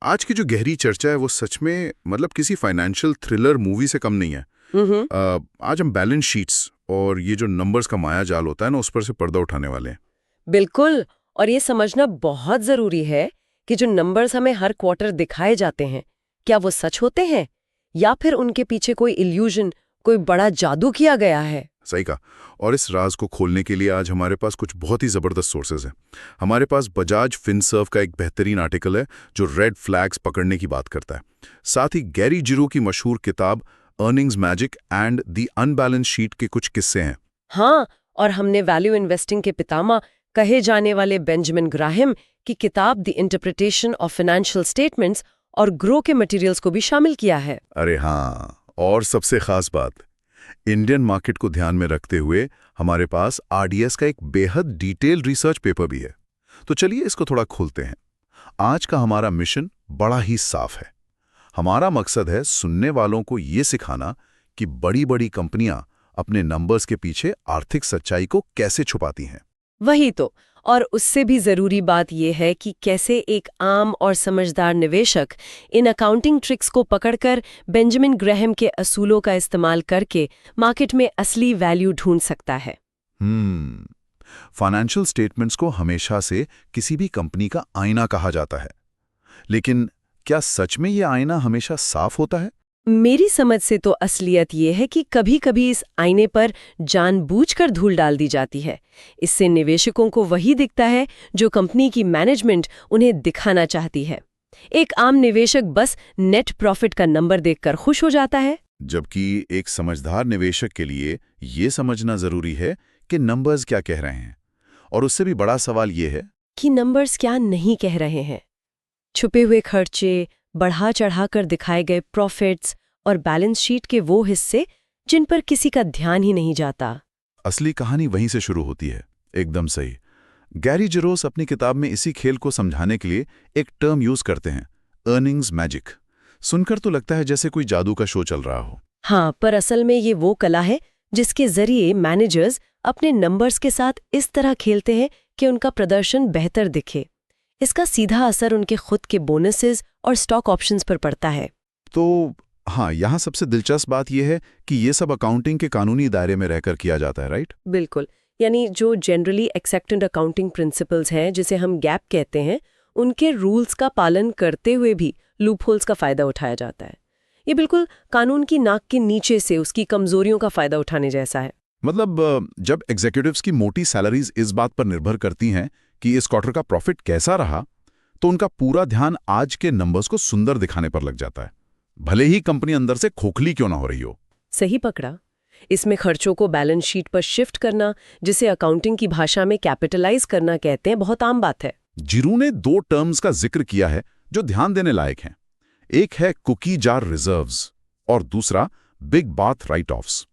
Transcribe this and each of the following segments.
आज की जो गहरी चर्चा है वो सच में मतलब किसी फाइनेंशियल थ्रिलर मूवी से कम नहीं है। हम्म। आज हम बैलेंस शीट्स और ये जो नंबर्स का माया जाल होता है ना, उस पर से पर्दा उठाने वाले हैं। बिल्कुल। और ये समझना बहुत जरूरी है कि जो नंबर्स हमें हर क्वार्टर दिखाए जाते हैं, क्या वो सच होते हैं या फिर उनके पीछे कोई इल्यूजन, कोई बड़ा जादू किया गया है। सही कहा। और इस राज को खोलने के लिए आज हमारे पास कुछ बहुत ही ज़बरदस्त सोर्सेज हैं। हमारे पास बजाज फिनसर्व का एक बेहतरीन आर्टिकल है जो रेड फ्लैग्स पकड़ने की बात करता है। साथ ही गैरी जिरो की मशहूर किताब earnings magic and the unbalance sheet के कुछ किस्से हैं। हाँ, और हमने वैल्यू इन्वेस्टिंग के पितामह कहे जाने वाले बेंजामिन ग्राहम की किताब the interpretation of financial statements और ग्रो के मटेरियल्स को भी शामिल किया है। अरे हाँ, और सबसे खास बात, इंडियन मार्केट को ध्यान में रखते हुए हमारे पास आरडीएस का एक बेहद डिटेल रिसर्च पेपर भी है। तो चलिए इसको थोड़ा खोलते हैं। आज का हमारा मिशन बड़ा ही साफ है। हमारा मकसद है सुनने वालों को ये सिखाना कि बड़ी बड़ी कंपनियां अपने नंबर्स के पीछे आर्थिक सच्चाई को कैसे छुपाती हैं। वही तो। और उससे भी जरूरी बात यह है कि कैसे एक आम और समझदार निवेशक इन अकाउंटिंग ट्रिक्स को पकड़कर बेंजामिन ग्राहम के असूलों का इस्तेमाल करके मार्केट में असली वैल्यू ढूंढ सकता है। फाइनेंशियल स्टेटमेंट्स को हमेशा से किसी भी कंपनी का आईना कहा जाता है, लेकिन क्या सच में ये आईना हमेशा साफ होता है? मेरी समझ से तो असलियत ये है कि कभी-कभी इस आईने पर जानबूझकर धूल डाल दी जाती है। इससे निवेशकों को वही दिखता है जो कंपनी की मैनेजमेंट उन्हें दिखाना चाहती है। एक आम निवेशक बस नेट प्रॉफिट का नंबर देखकर खुश हो जाता है, जबकि एक समझदार निवेशक के लिए ये समझना जरूरी है कि नंबर्स क्या कह रहे हैं। और उससे भी बड़ा सवाल ये है कि नंबर्स क्या नहीं कह रहे हैं। छुपे हुए खर्चे, बढ़ा चढ़ाकर दिखाए गए प्रॉफिट्स और बैलेंस शीट के वो हिस्से जिन पर किसी का ध्यान ही नहीं जाता। असली कहानी वहीं से शुरू होती है। एकदम सही। गैरी जेरोस अपनी किताब में इसी खेल को समझाने के लिए एक टर्म यूज करते हैं, अर्निंग्स मैजिक। सुनकर तो लगता है जैसे कोई जादू का शो चल रहा हो। हाँ, पर असल में ये वो कला है जिसके जरिए मैनेजर्स अपने नंबर्स के साथ इस तरह खेलते हैं कि उनका प्रदर्शन बेहतर दिखे। इसका सीधा असर उनके खुद के बोनसेस और स्टॉक ऑप्शंस पर पड़ता है। तो हाँ, यहाँ सबसे दिलचस्प बात यह है कि ये सब अकाउंटिंग के कानूनी दायरे में रहकर किया जाता है, राइट? बिल्कुल। यानी जो जनरली एक्सेप्टेड अकाउंटिंग प्रिंसिपल्स हैं, जिसे हम गैप कहते हैं, उनके रूल्स का पालन करते हुए भी लूपहोल्स का फायदा उठाया जाता है। ये बिल्कुल कानून की नाक के नीचे से उसकी कमजोरियों का फायदा उठाने जैसा है। मतलब जब एग्जीक्यूटिव्स की मोटी सैलरीज इस बात पर निर्भर करती हैं कि इस क्वार्टर का प्रॉफिट कैसा रहा, तो उनका पूरा ध्यान आज के नंबर्स को सुंदर दिखाने पर लग जाता है, भले ही कंपनी अंदर से खोखली क्यों ना हो रही हो। सही पकड़ा। इसमें खर्चों को बैलेंस शीट पर शिफ्ट करना, जिसे अकाउंटिंग की भाषा में कैपिटलाइज करना कहते हैं, बहुत आम बात है। जिरू ने दो टर्म्स का जिक्र किया है जो ध्यान देने लायक हैं। एक है कुकी जार रिजर्व्स और दूसरा बिग बाथ राइट ऑफ्स।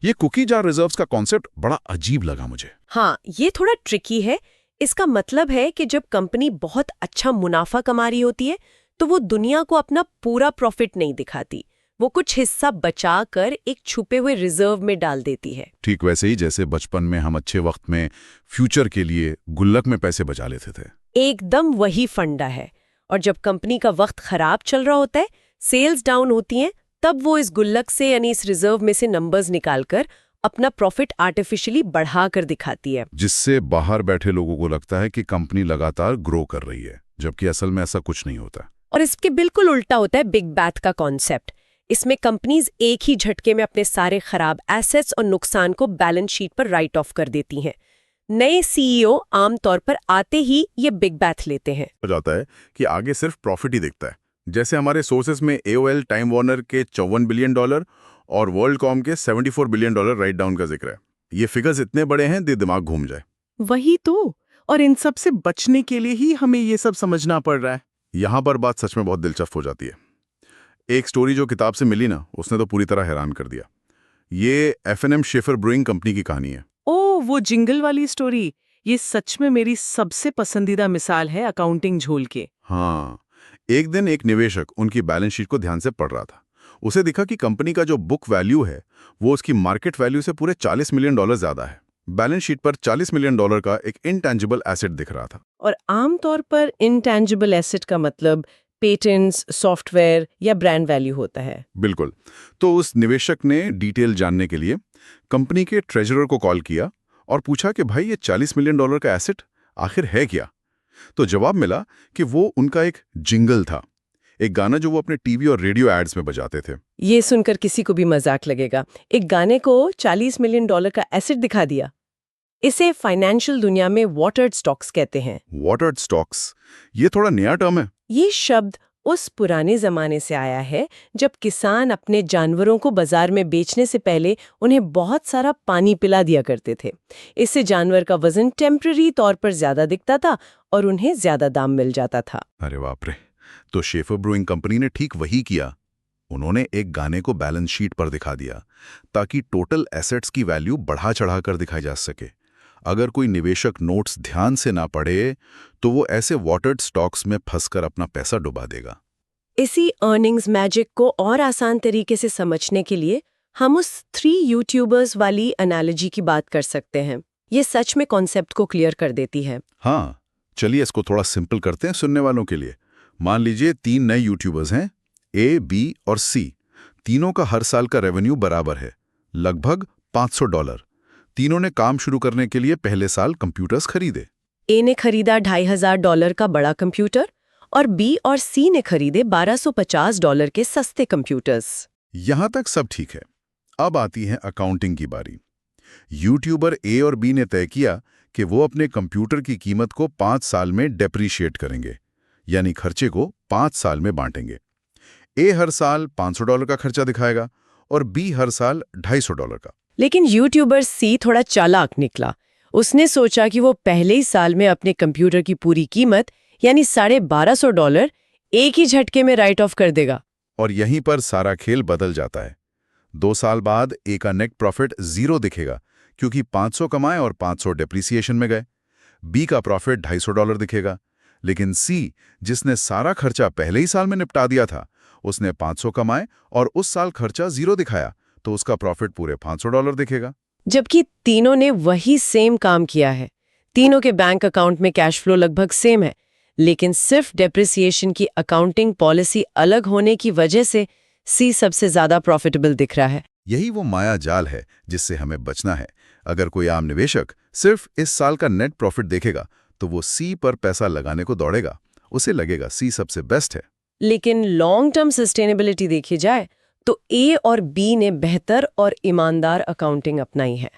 ये कुकी जार रिजर्व्स का कॉन्सेप्ट बड़ा अजीब लगा मुझे। हाँ, ये थोड़ा ट्रिकी है। इसका मतलब है कि जब कंपनी बहुत अच्छा मुनाफा कमा रही होती है तो वो दुनिया को अपना पूरा प्रॉफिट नहीं दिखाती, वो कुछ हिस्सा बचाकर एक छुपे हुए रिजर्व में डाल देती है। ठीक वैसे ही जैसे बचपन में हम अच्छे वक्त में फ्यूचर के लिए गुल्लक में पैसे बचा लेते थे। एकदम वही फंडा है। और जब कंपनी का वक्त खराब चल रहा होता है, सेल्स डाउन होती हैं, तब वो इस गुल्लक से यानी इस रिजर्व में से नंबर्स निकालकर अपना प्रॉफिट आर्टिफिशियली बढ़ाकर दिखाती है, जिससे बाहर बैठे लोगों को लगता है कि कंपनी लगातार ग्रो कर रही है, जबकि असल में ऐसा कुछ नहीं होता। और इसके बिल्कुल उल्टा होता है बिग बैथ का कॉन्सेप्ट। इसमें कंपनीज एक ही झटके में अपने सारे खराब एसेट्स और नुकसान को बैलेंस शीट पर राइट ऑफ कर देती हैं। नए सीईओ आमतौर पर आते ही ये बिग बैथ लेते हैं। हो जाता है कि आगे सिर्फ प्रॉफिट ही दिखता है। जैसे हमारे सोर्सेस में एओएल टाइम वार्नर के $54 बिलियन और वर्ल्डकॉम के $74 बिलियन राइट डाउन का जिक्र है। ये फिगर्स इतने बड़े हैं दिमाग घूम जाए। वही तो। और इन सब से बचने के लिए ही हमें ये सब समझना पड़ रहा है। यहाँ पर बात सच में बहुत दिलचस्प हो जाती है। एक स्टोरी जो किताब से मिली ना, उसने तो पूरी तरह हैरान कर दिया। ये F&M शेफर ब्रूइंग कंपनी की कहानी है। ओ, वो जिंगल वाली स्टोरी। ये सच में मेरी सबसे पसंदीदा मिसाल है अकाउंटिंग झोल के। हाँ, एक दिन एक निवेशक उनकी बैलेंस शीट को ध्यान से पढ़ रहा था। उसे दिखा कि कंपनी का जो बुक वैल्यू है वो उसकी मार्केट वैल्यू से पूरे $40 मिलियन ज्यादा है। बैलेंस शीट पर $40 मिलियन का एक इंटेंजिबल एसेट दिख रहा था। और आमतौर पर इंटेंजिबल एसेट का मतलब पेटेंट्स, सॉफ्टवेयर या ब्रांड वैल्यू होता है। बिल्कुल। तो उस निवेशक ने डिटेल जानने के लिए कंपनी के ट्रेजरर को कॉल किया और पूछा कि भाई ये $40 मिलियन का एसेट आखिर है क्या? तो जवाब मिला कि वो उनका एक जिंगल था, एक गाना जो वो अपने टीवी और रेडियो एड्स में बजाते थे। ये सुनकर किसी को भी मजाक लगेगा। एक गाने को $40 मिलियन का एसेट दिखा दिया। इसे फाइनेंशियल दुनिया में वाटर्ड स्टॉक्स कहते हैं। वाटर्ड स्टॉक्स, ये थोड़ा नया टर्म है। ये शब्द उस पुराने जमाने से आया है जब किसान अपने जानवरों को बाजार में बेचने से पहले उन्हें बहुत सारा पानी पिला दिया करते थे। इससे जानवर का वजन टेम्पररी तौर पर ज्यादा दिखता था और उन्हें ज्यादा दाम मिल जाता था। अरे बाप रे! तो शेफर ब्रूइंग कंपनी ने ठीक वही किया। उन्होंने एक गाने को बैलेंस शीट पर दिखा दिया ताकि टोटल एसेट्स की वैल्यू बढ़ा चढ़ा कर दिखाई जा सके। अगर कोई निवेशक नोट्स ध्यान से ना पढ़े तो वो ऐसे वाटर्ड स्टॉक्स में फंसकर अपना पैसा डुबा देगा। इसी अर्निंग्स मैजिक को और आसान तरीके से समझने के लिए हम उस 3 यूट्यूबर्स वाली एनालॉजी की बात कर सकते हैं। ये सच में कॉन्सेप्ट को क्लियर कर देती है। हाँ, चलिए इसको थोड़ा सिंपल करते हैं सुनने वालों के लिए। मान लीजिए 3 नए यूट्यूबर्स हैं, ए, बी और सी। तीनों का हर साल का रेवेन्यू बराबर है, लगभग $500। तीनों ने काम शुरू करने के लिए पहले साल कंप्यूटर्स खरीदे। ए ने खरीदा $2500 का बड़ा कंप्यूटर और बी और सी ने खरीदे $1250 के सस्ते कंप्यूटर्स। यहां तक सब ठीक है। अब आती है अकाउंटिंग की बारी। यूट्यूबर ए और बी ने तय किया कि वो अपने कंप्यूटर की कीमत को 5 साल में डेप्रीशिएट करेंगे, यानी खर्चे को 5 साल में बांटेंगे। ए हर साल $500 का खर्चा दिखाएगा और बी हर साल $250 का। लेकिन यूट्यूबर सी थोड़ा चालाक निकला। उसने सोचा कि वो पहले ही साल में अपने कंप्यूटर की पूरी कीमत यानी $1250 एक ही झटके में राइट ऑफ कर देगा। और यहीं पर सारा खेल बदल जाता है। 2 साल बाद ए का नेट प्रॉफिट 0 दिखेगा क्योंकि 500 कमाए और 500 डेप्रिसिएशन में गए। बी का प्रॉफिट $250 दिखेगा, लेकिन सी, जिसने सारा खर्चा पहले ही साल में निपटा दिया था, उसने 500 कमाए और उस साल खर्चा 0 दिखाया, तो उसका प्रॉफिट पूरे $500 दिखेगा। जबकि तीनों ने वही सेम काम किया है। तीनों के बैंक अकाउंट में कैश फ्लो लगभग सेम है, लेकिन सिर्फ डेप्रिसिएशन की अकाउंटिंग पॉलिसी अलग होने की वजह से सी सबसे ज्यादा प्रॉफिटेबल दिख रहा है। यही वो माया जाल है जिससे हमें बचना है। अगर कोई आम निवेशक सिर्फ इस साल का नेट प्रॉफिट देखेगा तो वो सी पर पैसा लगाने को दौड़ेगा। उसे लगेगा सी सबसे बेस्ट है। लेकिन लॉन्ग टर्म सस्टेनेबिलिटी देखी जाए तो ए और बी ने बेहतर और ईमानदार अकाउंटिंग अपनाई है।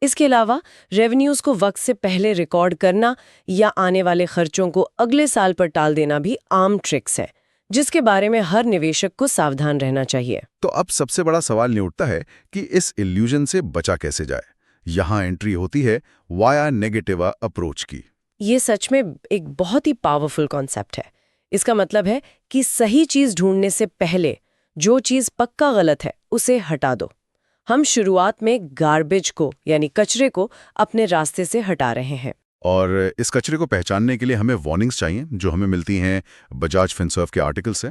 इसके अलावा रेवेन्यूज को वक्त से पहले रिकॉर्ड करना या आने वाले खर्चों को अगले साल पर टाल देना भी आम ट्रिक्स है, जिसके बारे में हर निवेशक को सावधान रहना चाहिए। तो अब सबसे बड़ा सवाल ये उठता है कि इस इल्यूजन से बचा कैसे जाए। यहाँ एंट्री होती है वाया नेगेटिव अप्रोच की। ये सच में एक बहुत ही पावरफुल कॉन्सेप्ट है। इसका मतलब है कि सही चीज ढूंढने से पहले जो चीज पक्का गलत है उसे हटा दो। हम शुरुआत में गार्बेज को यानी कचरे को अपने रास्ते से हटा रहे हैं। और इस कचरे को पहचानने के लिए हमें वार्निंग्स चाहिए, जो हमें मिलती हैं बजाज फिनसर्व के आर्टिकल से।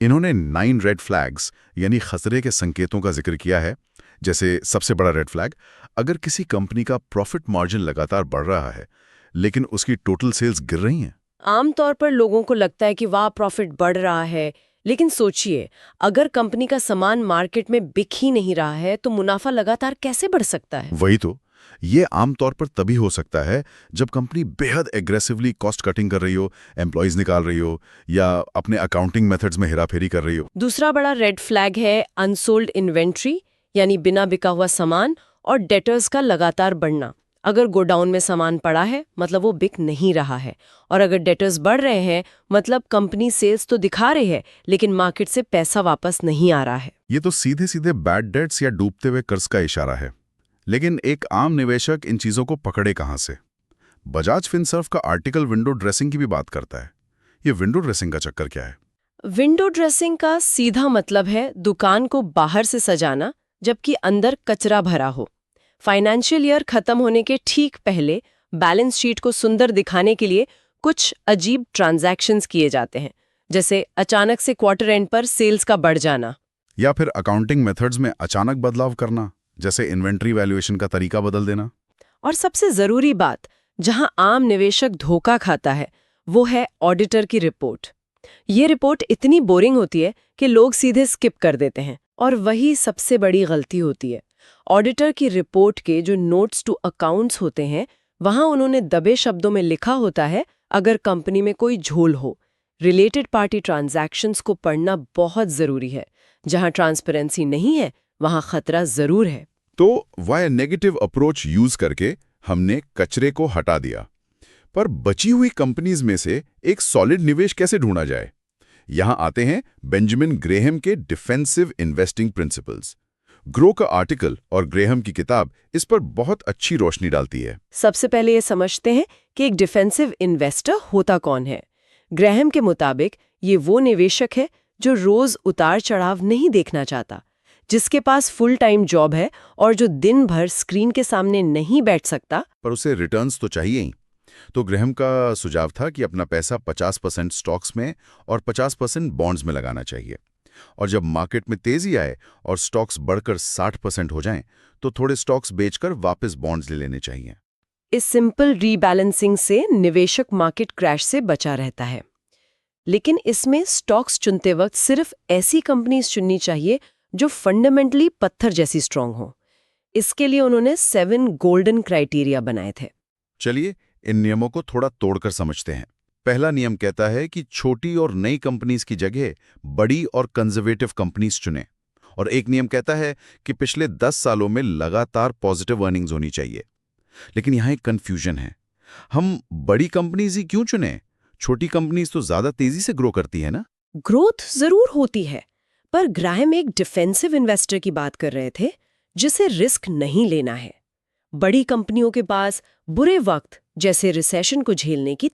इन्होंने 9 रेड फ्लैग्स यानी खतरे के संकेतों का जिक्र किया है। जैसे सबसे बड़ा रेड फ्लैग, अगर किसी कंपनी का प्रॉफिट मार्जिन लगातार बढ़ रहा है लेकिन उसकी टोटल सेल्स गिर रही हैं। आमतौर पर लोगों को लगता है कि वाह प्रॉफिट बढ़ रहा है, लेकिन सोचिए अगर कंपनी का सामान मार्केट में बिक ही नहीं रहा है तो मुनाफा लगातार कैसे बढ़ सकता है? वही तो, ये आमतौर पर तभी हो सकता है जब कंपनी बेहद एग्रेसिवली कॉस्ट कटिंग कर रही हो, एम्प्लॉइज निकाल रही हो या अपने अकाउंटिंग मेथड्स में हेराफेरी कर रही हो। दूसरा बड़ा रेड फ्लैग है अनसोल्ड इन्वेंट्री यानी बिना बिका हुआ सामान और डेटर्स का लगातार बढ़ना। अगर गोडाउन में सामान पड़ा है मतलब वो बिक नहीं रहा है, और अगर डेटर्स बढ़ रहे हैं मतलब कंपनी सेल्स तो दिखा रही है लेकिन मार्केट से पैसा वापस नहीं आ रहा है। ये तो सीधे सीधे बैड डेट्स या डूबते हुए कर्ज का इशारा है। लेकिन एक आम निवेशक इन चीजों को पकड़े कहां से? बजाज फिनसर्व का आर्टिकल विंडो ड्रेसिंग की भी बात करता है। ये विंडो ड्रेसिंग का चक्कर क्या है? विंडो ड्रेसिंग का सीधा मतलब है दुकान को बाहर से सजाना जबकि अंदर कचरा भरा हो। फाइनेंशियल ईयर खत्म होने के ठीक पहले बैलेंस शीट को सुंदर दिखाने के लिए कुछ अजीब ट्रांजैक्शंस किए जाते हैं, जैसे अचानक से क्वार्टर एंड पर सेल्स का बढ़ जाना, या फिर अकाउंटिंग मेथड्स में अचानक बदलाव करना, जैसे इन्वेंट्री वैल्यूएशन का तरीका बदल देना। और सबसे जरूरी बात, जहां आम निवेशक धोखा खाता है, वो है ऑडिटर की रिपोर्ट। ये रिपोर्ट इतनी बोरिंग होती है कि लोग सीधे स्किप कर देते हैं, और वही सबसे बड़ी गलती होती है। ऑडिटर की रिपोर्ट के जो नोट्स टू अकाउंट्स होते हैं, वहां उन्होंने दबे शब्दों में लिखा होता है, अगर कंपनी में कोई झोल हो। रिलेटेड पार्टी ट्रांजैक्शंस को पढ़ना बहुत जरूरी है। जहां ट्रांसपेरेंसी नहीं है, वहां खतरा जरूर है। तो वाई नेगेटिव अप्रोच यूज करके हमने कचरे को हटा दिया, पर बची हुई कंपनीज में से एक सॉलिड निवेश कैसे ढूंढा जाए? यहां आते हैं बेंजामिन ग्रेहम के डिफेंसिव इन्वेस्टिंग प्रिंसिपल्स। ग्रो का आर्टिकल और ग्रेहम की किताब इस पर बहुत अच्छी रोशनी डालती है। सबसे पहले ये समझते हैं कि एक डिफेंसिव इन्वेस्टर होता कौन है। ग्रेहम के मुताबिक ये वो निवेशक है जो रोज उतार चढ़ाव नहीं देखना चाहता, जिसके पास फुल टाइम जॉब है और जो दिन भर स्क्रीन के सामने नहीं बैठ सकता। पर उसे रिटर्न्स तो चाहिए ही। तो ग्रेहम का सुझाव था कि अपना पैसा 50% स्टॉक्स में और 50% बॉन्ड्स में लगाना चाहिए। और जब मार्केट में तेजी आए और स्टॉक्स बढ़कर 60% हो जाएं, तो थोड़े स्टॉक्स बेचकर वापस बॉन्ड्स ले लेने चाहिए। इस सिंपल रीबैलेंसिंग से निवेशक मार्केट क्रैश से बचा रहता है। लेकिन इसमें स्टॉक्स चुनते वक्त सिर्फ ऐसी कंपनीज चुननी चाहिए जो फंडामेंटली पत्थर जैसी स्ट्रांग हो। इसके लिए उन्होंने 7 गोल्डन क्राइटेरिया बनाए थे। चलिए इन नियमों को थोड़ा तोड़कर समझते हैं। पहला नियम कहता है कि छोटी और नई कंपनीज की जगह बड़ी और कंजर्वेटिव कंपनीज चुनें। और एक नियम कहता है कि पिछले 10 सालों में लगातार पॉजिटिव अर्निंग्स होनी चाहिए। लेकिन यहाँ एक कंफ्यूजन है। हम बड़ी कंपनीज ही क्यों चुनें? छोटी कंपनीज तो ज्यादा तेजी से ग्रो करती है ना? ग्रोथ जरूर होती है, पर ग्राहम एक डिफेंसिव इन्वेस्टर की बात कर रहे थे जिसे रिस्क नहीं लेना है। बड़ी कंपनियों के पास बुरे वक्त जैसे रिसेशन को झेलने की